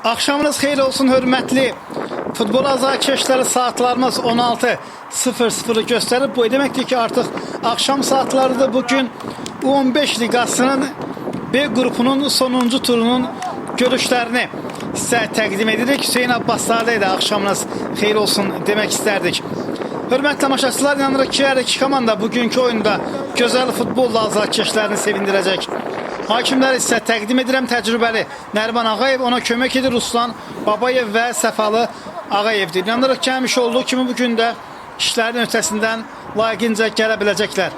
Axşamınız xeyir olsun hörmətli futbol azarkeşləri, saatlarımız 16:00 göstərib. Bu deməkdir ki, artıq axşam saatlarıdır. Bugün U15 liqasının B qrupunun sonuncu turunun görüşlərini sizə təqdim edirik. Hüseyin Abbaszadə ilə axşamınız xeyir olsun demək istərdik. Hörmətli tamaşaçılar, inanırıq ki, hər iki komanda bugünkü oyunda gözəl futbolla azarkeşlərini sevindirəcək. Hakimləri isə təqdim edirəm təcrübəli Nəriman Ağayev, ona kömək edir Ruslan Babayev və Səfalı Ağayevdir. İnanırıq ki, həmişə olduğu kimi bugün də işlərin ötəsindən layiqincə gələ biləcəklər.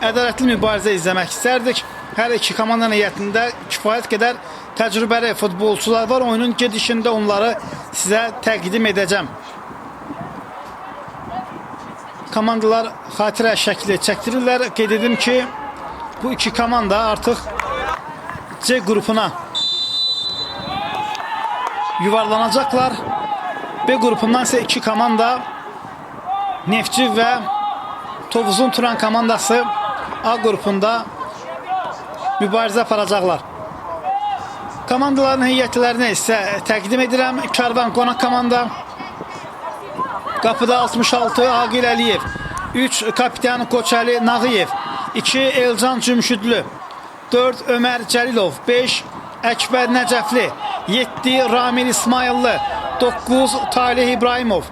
Ədalətli mübarizə izləmək istərdik. Hər iki komandanın heyətində kifayət qədər təcrübəli futbolçular var. Oyunun gedişində onları sizə təqdim edəcəm. Komandalar xatirə şəkli çəkdirirlər. Qeyd edim ki, bu iki komanda artıq C qrupuna yuvarlanacaqlar. B qrupundan isə iki komanda Neftçi və Tovuzun Turan komandası A qrupunda mübarizə aparacaqlar. Komandaların heyətlərini isə təqdim edirəm. Karvan qonaq komanda. Qapıda 66 Aqil Əliyev, 3 kapitan Qoçəli Nağıyev, 2 Elcan Cümşüdlü, 4 Ömər Cəlilov, 5 Əkbər Nəcəfli, 7 Ramil İsmayıllı, 9 Talih İbrahimov,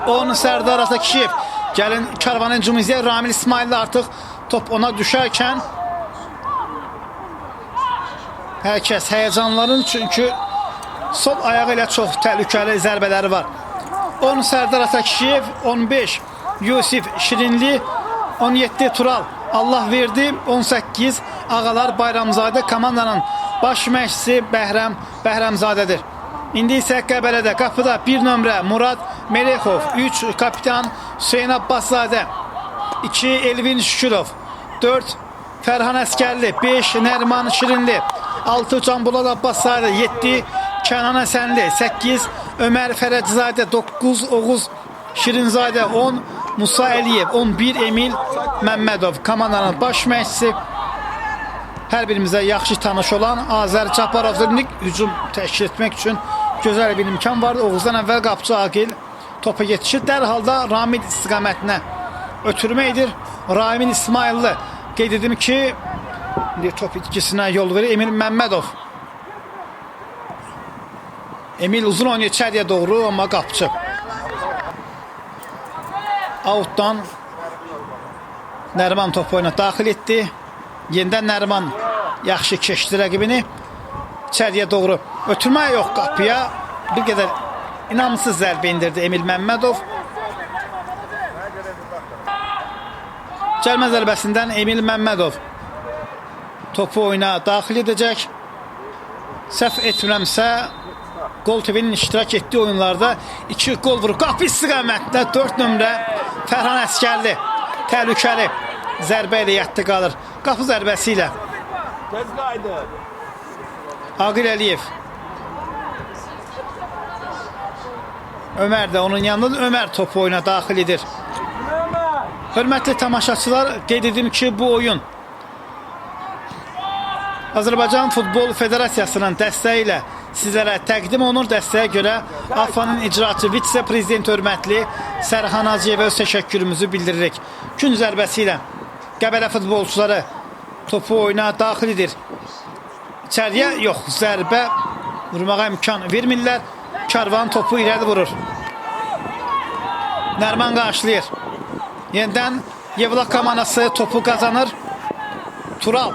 10 Sərdar Atakişiyev. Gəlin Karvanın cümizə Ramil İsmayıllı artıq top ona düşərkən hər kəs həyəcanların, çünki sol ayağı ilə çox təhlükəli zərbələri var. 10 Sərdar Atakişiyev, 15 Yusif Şirinli, 17 Tural Allah verdi, 18 Ağalar Bayramzadə. Komandanın baş məşqçisi Bəhrəmzadədir. İndi isə Qəbələdə qapıda 1 nömrə Murad Melexov, 3 kapitan Hüseyin Abbaszadə, 2 Elvin Şükürov, 4 Fərhan Əskərli, 5 Nəriman Şirinli, 6 Canbulad Abbaszadə, 7 Kənan Əsənli, 8 Ömər Fərəczadə, 9 Oğuz Şirinzadə, 10 Musa Əliyev, 11 Emil Məmmədov. Komandanın baş məşqçisi hər birimizə yaxşı tanış olan Azər Cabbarovdur. Hücum təşkil etmək üçün gözəl bir imkan vardı. Oğuzdan əvvəl qapıcı Aqil topa yetişir. Dərhalda Ramil istiqamətinə ötürmə edir. Ramil İsmayıllı. Qeyd edim ki, top itkisinə yol verir Emil Məmmədov. Emil uzun oynuyor içəriyə doğru, amma qapıcı. Outdan Nəriman top oyuna daxil etdi. Yenidən Nəriman yaxşı keçdi rəqibini. İçəriyə doğru ötürmə yox qapıya. Bir qədər inamsız zərbə indirdi Emil Məmmədov. Cəlmə zərbəsindən Emil Məmmədov topu oyuna daxil edəcək. Səhv etmirəmsə, Gol TV'nin iştirak etdiyi oyunlarda 2 gol vurur. Qapı istiqamətində 4 nömrə Fərhan Əskərli təhlükəli zərbə ilə yətdi qalır. Qapı zərbəsi ilə Aqil Əliyev. Ömər də onun yanında. Ömər topu oyuna daxil edir. Hörmətli tamaşaçılar, qeyd edim ki, bu oyun Azərbaycan Futbol Federasiyasının dəstəyi ilə sizlərə təqdim olunur. Dəstəyə görə AFFA-nın icraçı vitse-prezident hörmətli Sərxan Hacıyevə öz təşəkkürümüzü bildiririk. Gün zərbəsi ilə Qəbələ futbolçuları topu oyuna daxil edir. İçəriyə yox, zərbə vurmağa imkan vermirlər. Karvan topu irəli vurur. Nəriman qarşılayır. Yenidən Yevlaq komandası topu qazanır. Tural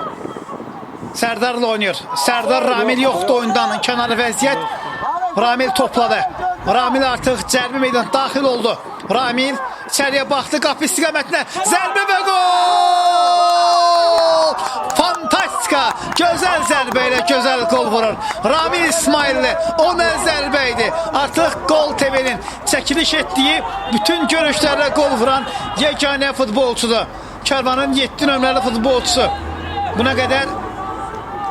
Sərdarla oynayır. Sərdar Ramil yoxdur oyundan. Kənarı vəziyyət. Ramil topladı. Ramil artıq cərbi meydan daxil oldu. Ramil içəriyə baxdı. Qapı istiqamətinə zərbə və gol! Fantastika! Gözəl zərbə ilə gözəl gol vurur. Ramil İsmayıllı. O nə zərbə idi? Artıq Gol TV'nin çəkiliş etdiyi bütün görüşlərlə gol vuran yeganə futbolçudur. Karvanın 7 nömrəli futbolçusu. Buna qədər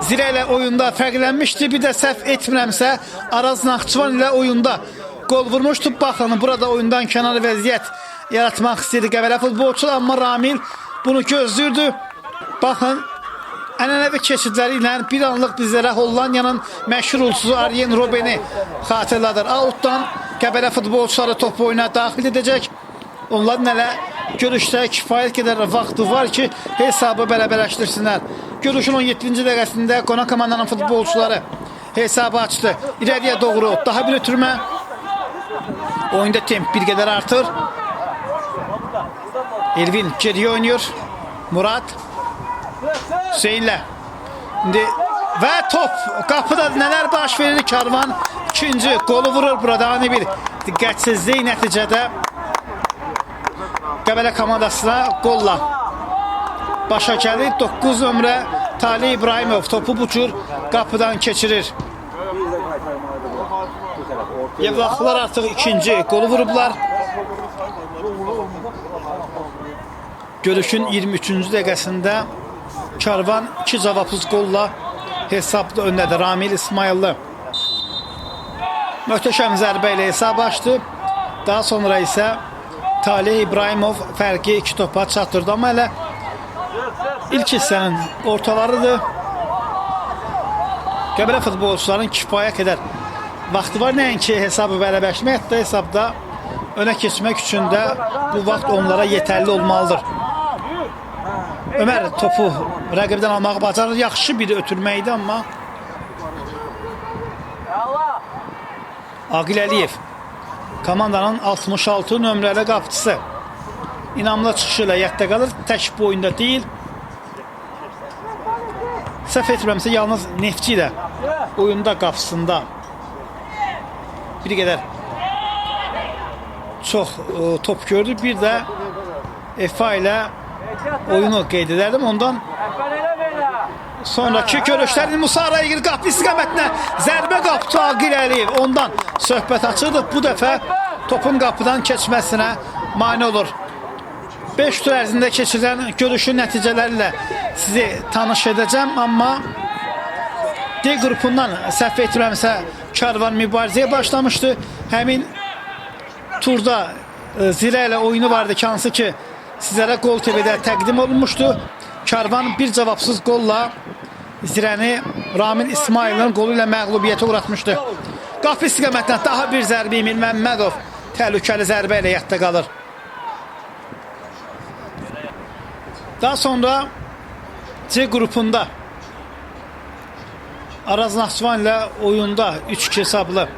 Zirə ilə oyunda fərqlənmişdi. Bir də səhv etmirəmsə Araz Naxçıvan ilə oyunda gol vurmuşdu. Baxın, burada oyundan kənarı vəziyyət yaratmaq istəyirdi Qəbələ futbolçular, amma Ramil bunu gözlürdü. Baxın, ənənəvi keçidləri ilə bir anlıq bizlərə Hollandiyanın məşhur ulduzu Arjen Robben'i xatırladır. Outdan Qəbələ futbolçuları topu oyuna daxil edəcək. Onların hələ görüşdə kifayət qədər vaxtı var ki, hesabı bərabərləşdirsinlər. Görüşün 17-ci dəqiqəsində qonaq komandanın futbolçuları hesabı açdı. İrəliyə doğru daha bir ötürmə. Oyunda temp bir qədər artır. Elvin geriyə oynuyor. Murad Hüseynlə. Və top qapıda nələr baş verir? Karvan ikinci qolu vurur. Burada ani bir diqqətsizlik nəticədə Qəbələ komandasına qolla başa gəlir. 9 nömrə Talih İbrahimov topu bu cür qapıdan keçirir. Yevlaxlar artıq ikinci qolu vurublar. Görüşün 23-cü dəqiqəsində Karvan 2 cavabsız qolla hesabda öndədir. Ramil İsmayıllı möhtəşəm zərbə ilə hesab açdı. Daha sonra isə Talih İbrahimov fərqi 2 topa çatdırdı. Amma hələ ilk hissənin ortalarıdır. Qəbələ futbolçuların kifayət qədər vaxtı var. Nəinki hesabı bərabərləşmək, hətta hesabda önə keçmək üçün də bu vaxt onlara yetərli olmalıdır. Ömər topu rəqibdən almağı bacarır. Yaxşı bir ötürmə idi, amma Aqil Əliyev komandanın 66 nömrəli qapıçısı inamlı çıxışı ilə yadda qalır. Tək bu oyunda deyil. Səhv etmirəmsə yalnız Neftçi ilə oyunda qapısında bir qədər çox top gördü. Bir də Efa ilə oyunu qeyd edərdim. Ondan sonraki görüşlərin Musa Arayigil qapı istiqamətinə zərbə qapdı Aqil Əliyev. Ondan söhbət açıldı. Bu dəfə topun qapıdan keçməsinə mane olur. 5 tur ərzində keçirilən görüşün nəticələri ilə sizi tanış edəcəm. Amma D qrupundan səhv etmirəmsə Karvan mübarizəyə başlamışdı. Həmin turda Zirə ilə oyunu vardı ki, hansı ki sizlərə Gol TV-də təqdim olunmuşdu. Karvan bir cavabsız qolla Zirəni Ramil İsmayılın qolu ilə məğlubiyyətə uğratmışdı. Qapı istiqamətindən daha bir zərbə Emil Məmmədov təhlükəli zərbə ilə yadda qalır. Daha sonra C qrupunda Araz Naxçıvan ilə oyunda 3-2 hesablı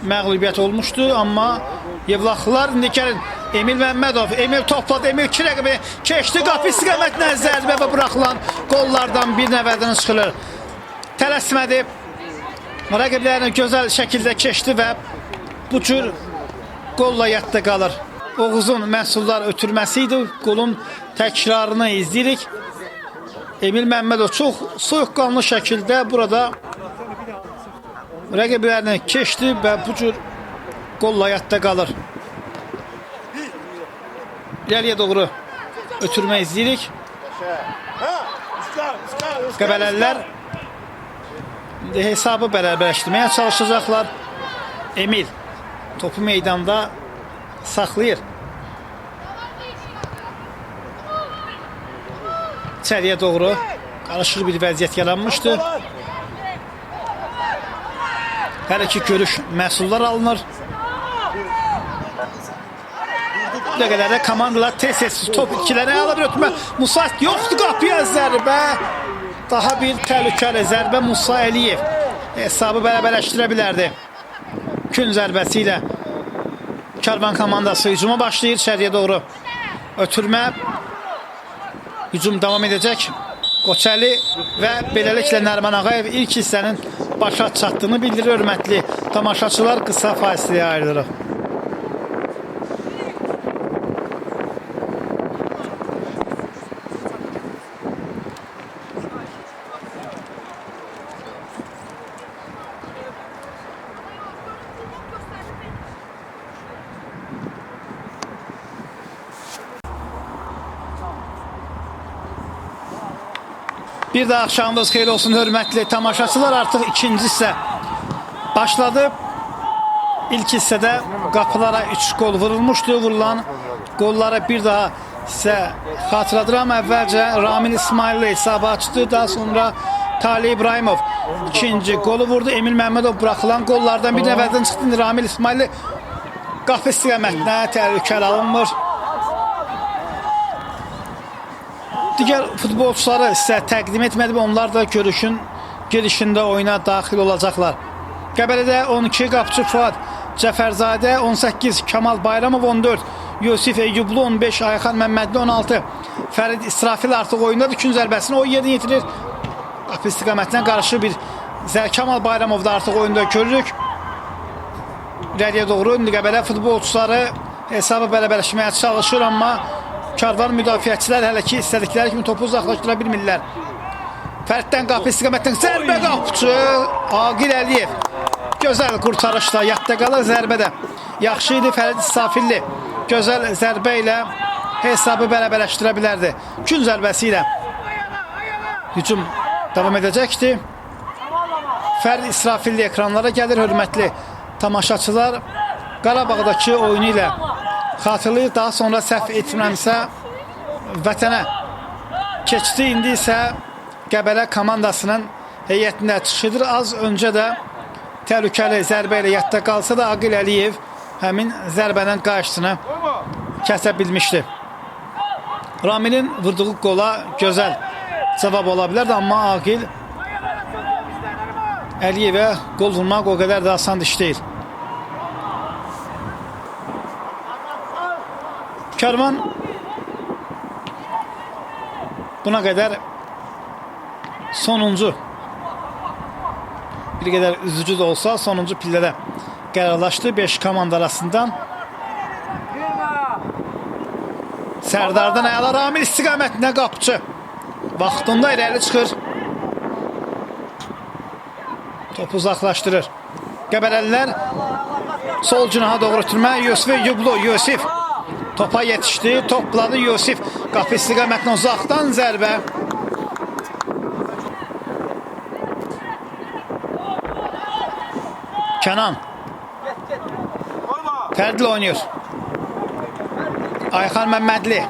məğlubiyyət olmuşdu. Amma Yevlaxlılar indi gəlin Emil Məmmədov, Emil topladı, Emil 2 rəqibi keçdi, qapı istiqamətindən zərbə və buraxılan qollardan bir nəvədən çıxılır. Tələsmədi, rəqiblərini gözəl şəkildə keçdi və bu cür qolla yadda qalır. Oğuzun məhsullar ötürməsi idi, qolun təkrarını izləyirik. Emil Məmmədov çox soyuqqanlı şəkildə burada rəqiblərini keçdi və bu cür qolla yadda qalır. İləliyə doğru ötürmə izləyirik. Qəbələlilər hesabı bərabərləşdirməyə çalışacaqlar. Emil topu meydanda saxlayır. İçəriyə doğru qarışıq bir vəziyyət yaranmışdı. Hər iki görüş məhsullar alınır. Bu dəqiqələrdə komandalar tez-tez top ikilərə alır, ötmə. Musa yoxdur, qapıya zərbə. Daha bir təhlükəli zərbə Musa Əliyev hesabı bərabərləşdirə bilərdi. Gün zərbəsi ilə Karvan komandası hücuma başlayır. İçəriyə doğru ötürmə. Hücum davam edəcək. Qoçəli və beləliklə Nəriman Ağayev ilk hissənin başa çatdığını bildirir. Hörmətli tamaşaçılar, qısa fasiləyə ayrılırıq. Bir daha axşamınız xeyir olsun hörmətli tamaşaçılar. Artıq ikinci hissə başladı. İlk hissədə qapılara 3 qol vurulmuşdu. Vurulan qollara bir daha sizə xatırladıram. Əvvəlcə Ramil İsmailli hesabı açdı. Daha sonra Talih İbrahimov ikinci qolu vurdu. Emil Məmmədov buraxılan qollardan bir nəvədən çıxdı. Ramil İsmailli qapı istiqamətinə təhlükəli alınmır. Digər futbolçuları sizə təqdim etmədim. Onlar da görüşün girişində oyuna daxil olacaqlar. Qəbələdə 12 qapıcı Fuad Cəfərzadə, 18 Kamal Bayramov, 14 Yusif Eyyublu, 15 Ayxan Məmmədli, 16 Fərid İsrafil artıq oyundadır. 2-cü zərbəsini o yerinə yetirir. Qapı istiqamətinə qarşı bir Kamal Bayramov da artıq oyunda görürük. İləriyə doğru indi Qəbələ futbolçuları hesabı bələbələşməyə çalışır, amma Karvan müdafiəçilər hələ ki istədikləri kimi topu uzaqlaşdıra bilmirlər. Fərddən qapı istiqamətindən zərbə qapıcı Aqil Əliyev. Gözəl qurtarışla yadda qalır zərbədə. Yaxşı idi Fərid İsrafilli. Gözəl zərbə ilə hesabı bələbələşdirə bilərdi. Gün zərbəsi ilə hücum davam edəcəkdir. Fərid İsrafilli ekranlara gəlir, hörmətli tamaşaçılar. Qarabağdakı oyunu ilə xatırlayır. Daha sonra səhv etmirəmsə vətənə keçdi. İndi isə Qəbələ komandasının heyətində çıxıdır. Az öncə də təhlükəli zərbə ilə yadda qalsa da Aqil Əliyev həmin zərbənin qarşısını kəsə bilmişdi. Ramilin vurduğu qola gözəl cavab ola bilərdi, amma Aqil Əliyevə qol vurmaq o qədər də asan iş deyil. Karvan buna qədər sonuncu, bir qədər üzücü də olsa sonuncu pillədə qərarlaşdı 5 komanda arasından. Sərdardan əla Ramil istiqamətinə qapıcı vaxtında irəli çıxır. Topu uzaqlaşdırır. Qəbələlilər sol cinaha doğru ötürmə. Yusif Eyyublu, Yusif topa yetişdi, topladı Yusif. Qapı istiqamətinə uzaqdan zərbə. Kənan Fərdli oynayır. Ayxan Məmmədli.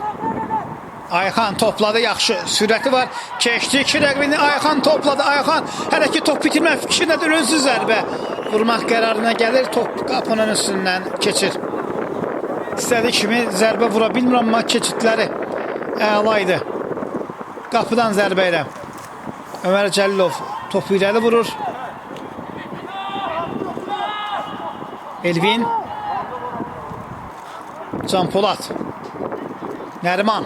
Ayxan topladı, yaxşı sürəti var. Keçdi 2 rəqbini, Ayxan topladı. Ayxan hələ ki top bitirmək fikrindədir, özü zərbə vurmaq qərarına gəlir. Top qapının üstündən keçir. İstədiyi kimi zərbə vura bilmir, amma keçidləri əla idi. Qapıdan zərbə ilə Ömər Cəlilov topu irəli vurur. Elvin Can Polad Nəriman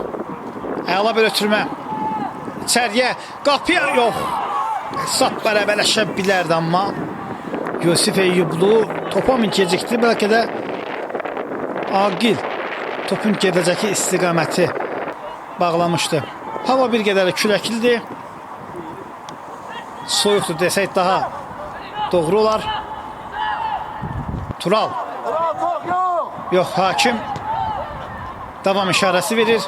əla bir ötürmə içəriyə, qapıya yox, hesab bələbələşə bilərdi, amma Yusif Eyyublu topa mı gecikdi, bəlkə də Aqil topun gedəcəki istiqaməti bağlamışdı. Hava bir qədər küləklidir, soyuqdur desək daha doğru olar. Tural yox, hakim davam işarəsi verir.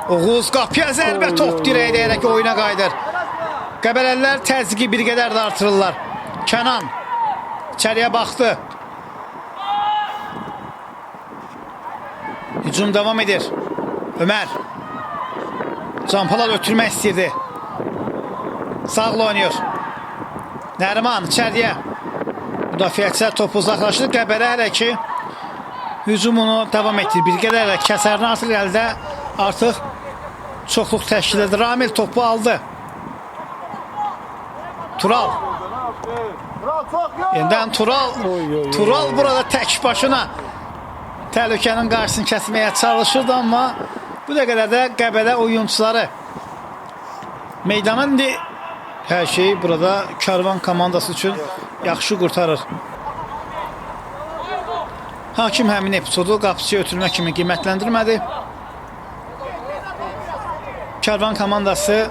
Oğuz qapıya zərbə, top dirəyə deyərək oyuna qayıdır. Qəbələlilər təzyiqi bir qədər də artırırlar. Kənan içəriyə baxdı. Hücum davam edir. Ömər Can Polad ötürmək istəyirdi. Sağla oynuyor. Nəriman içəriyə. Müdafiəçilər topu uzaqlaşdı. Qəbələ hələ ki hücumunu davam etdir. Bir qədər kəsərini artıq əldə artıq çoxluq təşkil edir. Ramil topu aldı. Tural. Yeniden Tural. Tural burada tək başına təhlükənin qarşısını kəsməyə çalışırdı, amma bu dəqiqələrdə Qəbələ oyuncuları meydana indi hər şeyi burada Karvan komandası üçün yaxşı qurtarır. Hakim həmin epizodu qapıçıya ötürmə kimi qiymətləndirmədi. Karvan komandası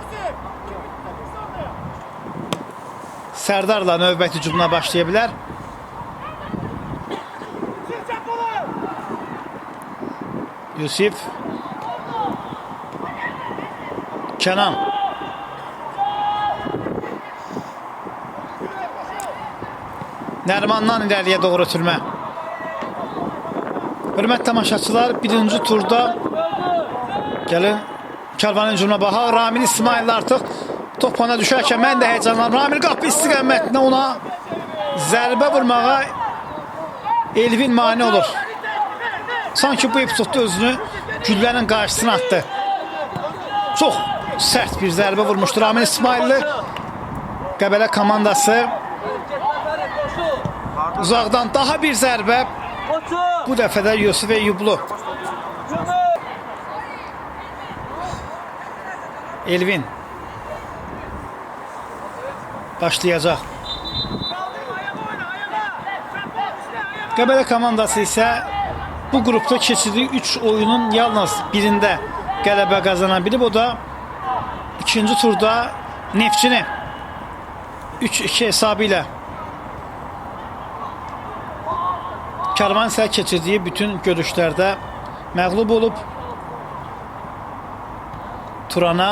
Sərdarla növbəti hücumuna başlaya bilər. Yusif Kənan Nərimandan irəliyə doğru ötürmə. Hörmətli tamaşaçılar, birinci turda Gəlin Karvanın hücumuna baxaq. Ramil İsmail artıq top ona düşərkən mən də heyecanlandım. Ramil qapı istiqamətində ona zərbə vurmağa Elvin mane olur. Sanki bu epizodda özünü güllərin qarşısına atdı. Çox sərt bir zərbə vurmuşdur Ramil İsmailli. Qəbələ komandası uzaqdan daha bir zərbə. Bu dəfə də Yusuf Eyyublu. Elvin başlayacaq. Qəbələ komandası isə bu qrupda keçirdiyi 3 oyunun yalnız birində qələbə qazana bilib. O da ikinci turda Neftçini 3-2 hesabı ilə. Karvan isə keçirdiyi bütün görüşlərdə məğlub olub. Turana,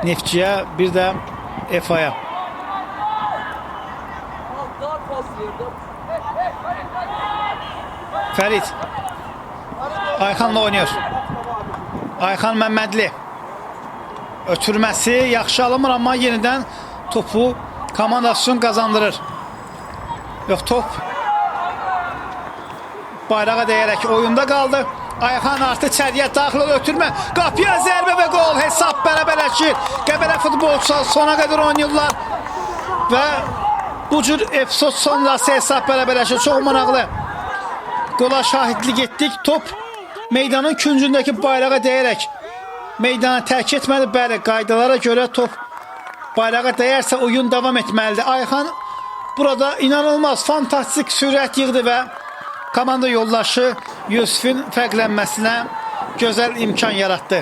Neftçiyə, bir də EFA-ya. Fərid Ayxanla oynuyor. Ayxan Məmmədli ötürməsi yaxşı alınmır, amma yenidən topu komandası üçün qazandırır. Yox, top bayrağa dəyərək oyunda qaldı. Ayxan artıq içəriyə daxil olur, ötürmə, qapıya zərbə və qol, hesab bərabərləşir. Qəbələ futbolçular sona qədər oynayırlar və bu cür epizod sonrası hesab bərabərləşir. Çox maraqlı. Qola şahidlik etdik. Top meydanın küncündəki bayrağa dəyərək meydana tərk etməli. Bəli, qaydalara görə top bayrağa dəyərsə oyun davam etməlidir. Ayxan burada inanılmaz, fantastik sürət yığdı və komanda yoldaşı Yusuf'un fərqlənməsinə gözəl imkan yaratdı.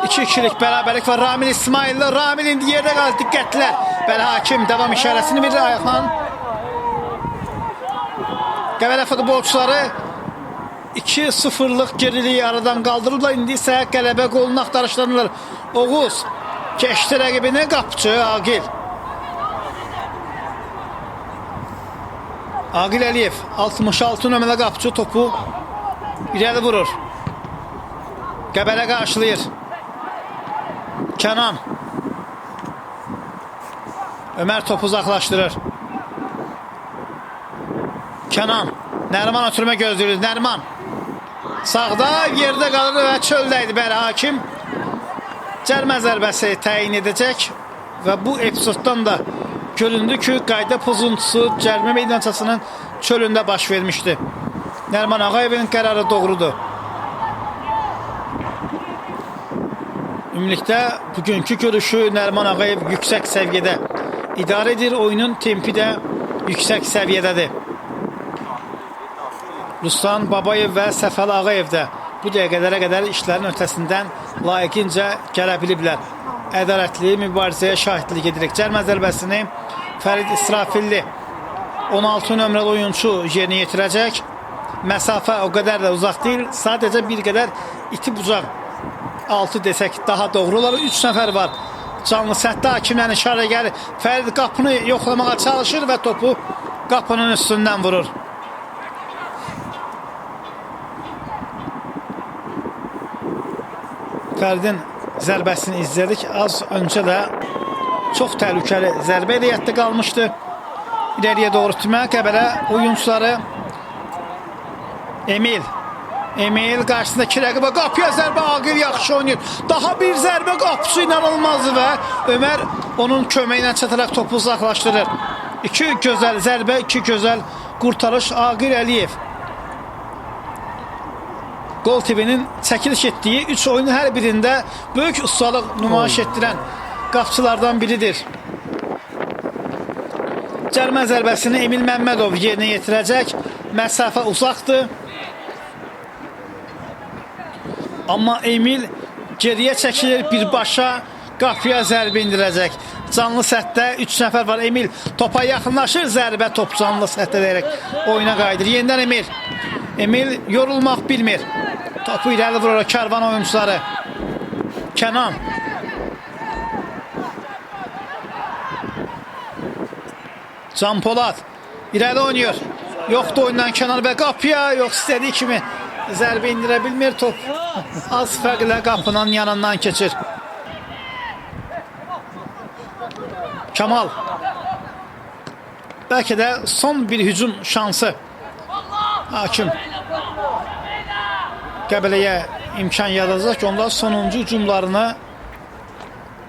2-2'lik bərabərlik var. Ramil İsmail'le. Ramil indi yerdə qaldı, diqqətlə. Bəli, hakim davam işarəsini verir Ayxan. Qəbələ futbolçuları 2-0'lıq geriliyi aradan qaldırırlar. İndi isə qələbə qolunu axtarışlanırlar. Oğuz keçdi rəqibini, qapıcı Agil. Agil Əliyev 66 nömrəli qapıcı topu irəli vurur. Qəbələ qarşılayır. Kənan. Ömər topu uzaqlaşdırır. Kənan. Nərman ötürmə gözləyir. Nərman. Sağda yerdə qalır və çöldəydi. Bəli, hakim cərimə zərbəsi təyin edəcək və bu epizoddan da göründü ki, qayda pozuntusu cərimə meydançasının çölündə baş vermişdi. Nərman Ağayevin qərarı doğrudur. Ümumilikdə bugünkü görüşü Nərman Ağayev yüksək səviyyədə idarə edir. Oyunun tempi də yüksək səviyyədədir. Ruslan Babayev və Səfəli Ağayev də bu dəqiqələrə qədər işlərin ötəsindən layiqincə gələ biliblər. Ədalətli mübarizəyə şahidlik edirik. Cərimə zərbəsini Fərid İsrafilli 16 nömrəli oyunçu yerinə yetirəcək. Məsafə o qədər də uzaq deyil. Sadəcə bir qədər iti bucaq 6 desək daha doğru olar. 3 nəfər var. Canlı səttə hakimlərin işarə gəlir. Fərid qapını yoxlamağa çalışır və topu qapının üstündən vurur. Fəridin zərbəsini izlədik. Az öncə də çox təhlükəli zərbə heyətdə qalmışdı. İleriyə doğru tümə Qəbələ oyuncuları Emil qarşısındakı rəqibə qapıya zərbə, Agil yaxşı oynayır. Daha bir zərbə, qapısı inanılmazdı və Ömər onun köməyi ilə çataraq topu uzaqlaşdırır. 2 gözəl zərbə, 2 gözəl qurtarış Agil Əliyev. Gol TV'nin çəkiliş etdiyi 3 oyunun hər birində böyük ustalıq nümayiş etdirən qapçılardan biridir. Cərimə zərbəsini Emil Məmmədov yerinə yetirəcək. Məsafə uzaqdır. Amma Emil geriyə çəkilir, birbaşa qapıya zərbə indirəcək. Canlı sətdə 3 nəfər var. Emil topa yaxınlaşır, zərbə top canlı sətdə deyərək oyuna qayıdır. Yenidən Emil yorulmaq bilmir. Topu irəli vurur Karvan oyuncuları. Kənan. Can Polad irəli oynuyor. Yoxdur oyundan Kənan və qapıya, yox istədiyi kimi zərbə indirə bilmir top. az fərqlə qapının yanından keçir. Kamal. Bəlkə də son bir hücum şansı. Hakim Qəbələyə imkan yaradacaq ki, onlar sonuncu hücumlarını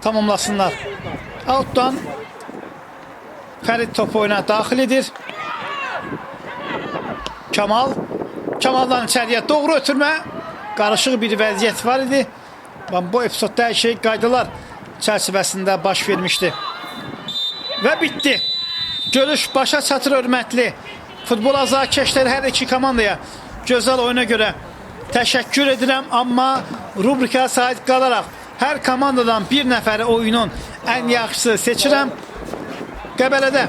tamamlasınlar. Outdan Fərid topu oyuna daxil edir. Kamaldan içəriyə doğru ötürmə. Qarışıq bir vəziyyət var idi. Bu epizodda hər şey qaydalar çərçivəsində baş vermişdi. Və bitdi. Görüş başa çatır, hörmətli futbol azarkeşləri hər iki komandaya gözəl oyuna görə təşəkkür edirəm. Amma rubrikaya sahib qalaraq hər komandadan bir nəfəri oyunun ən yaxşısı seçirəm. Qəbələdə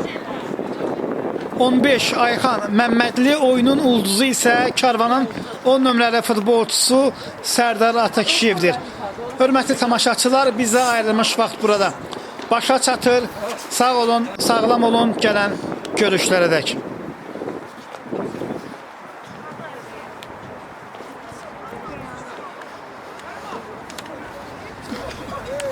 15 Ayxan Məmmədli, oyunun ulduzu isə Karvanın 10 nömrəli futbolçusu Sərdar Atakişiyevdir. Hörmətli tamaşaçılar, bizə ayrılmış vaxt burada başa çatır. Sağ olun, sağlam olun, gələn görüşlərə dək.